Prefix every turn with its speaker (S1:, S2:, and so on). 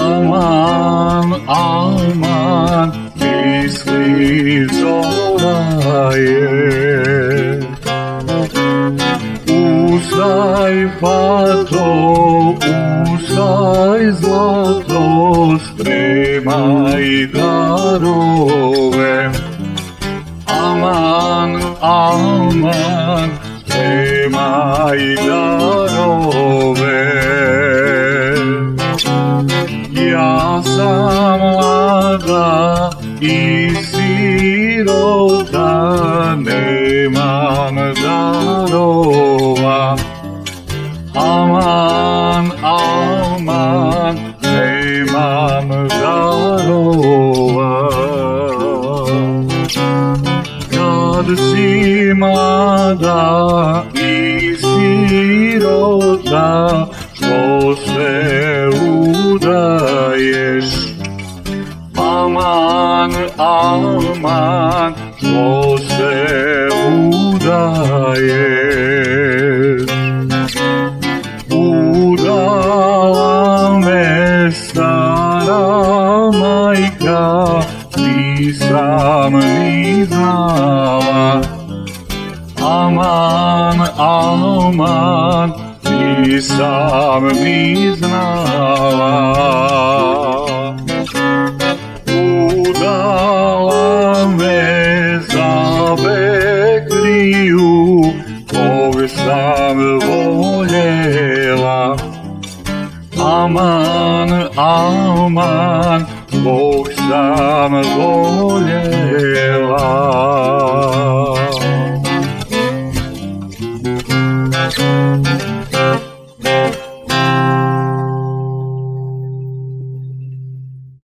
S1: Aman, aman, misli zora je. Ustaj, fato, ustaj, zlato, spremaj darove. Aman, aman, spremaj darove. Ja sam mlada i sirota, nemam darova. Aman, aman, nemam darova. Kad si mlada i sirota, što se udaješ? Aman, aman, što se udaješ? Udala me stara majka, nisam ni znala. Aman, aman, nisam ni znala. Udala me za Bekriju, kog sam voljela. Aman, aman, kog sam voljela.